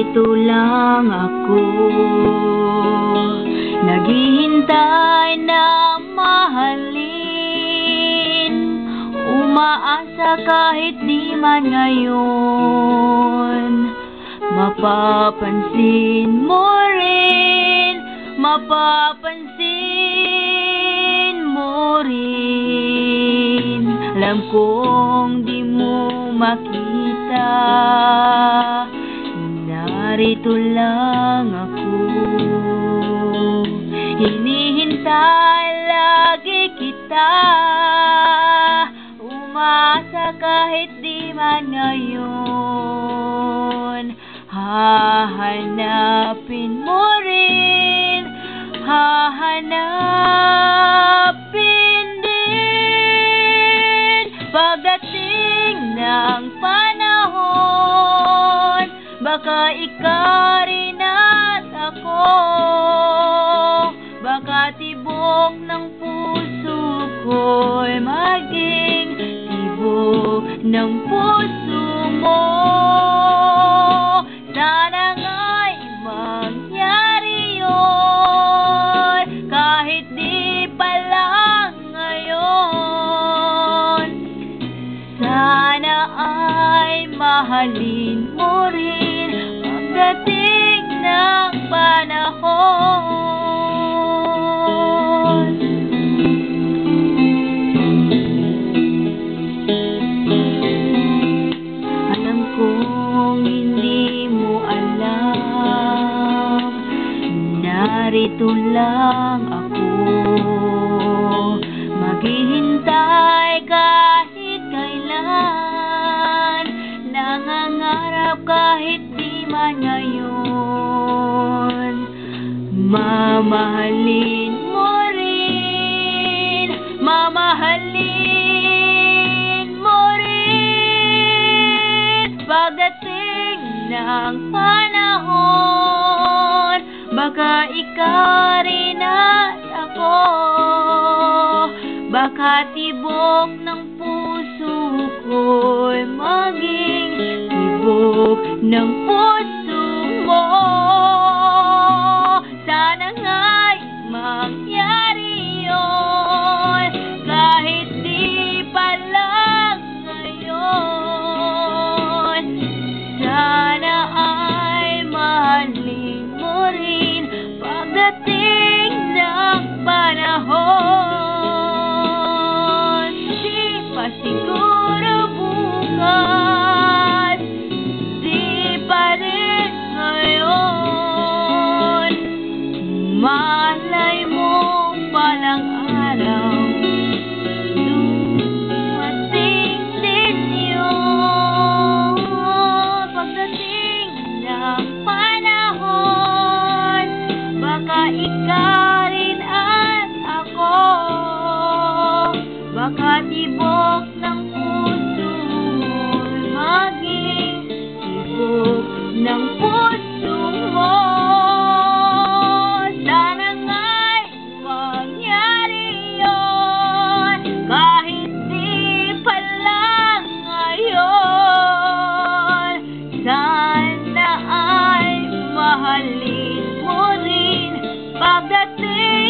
narito lang ako, naghihintay na mahalin, umaasa kahit di man ngayon. Mapapansin mo rin, mapapansin mo rin. Alam kong di mo makita, narito lang ako. Hinihintay lagi kita, umasa kahit di man ngayon. Hahanapin mo rin, hahanapin din. Pagdating ng panahon, baka ikaw rin at ako, baka tibok ng puso ko'y maging tibok ng puso mo. Sana nga'y mangyari yun, kahit di pa lang ngayon. Sana ay mahalin mo rin pagdating ng panahon. Alam kong hindi mo alam, narito lang ako, maghihintay kahit kailan, nangangarap kahit di man ngayon. Mamahalin mo rin, mamahalin mo rin. Pagdating ng panahon, baka ikaw rin at ako, baka tibok ng puso ko'y maging tibok ng puso mo. Sana nga'y mangyari yun, kahit di pa lang ngayon. Sana ay mahalin mo rin pagdating ng panahon. Di pa siguro bukas, di pa rin ngayon. Malay mo palang araw, dumating din yun. Pagdating ng panahon, baka ikaw rin at ako, baka tibok ng puso mo'y maging tibok ng puso mo. Sana nga'y mangyari yun, kahit di pa lang ngayon. Sana ay mahalin mo rin pagdating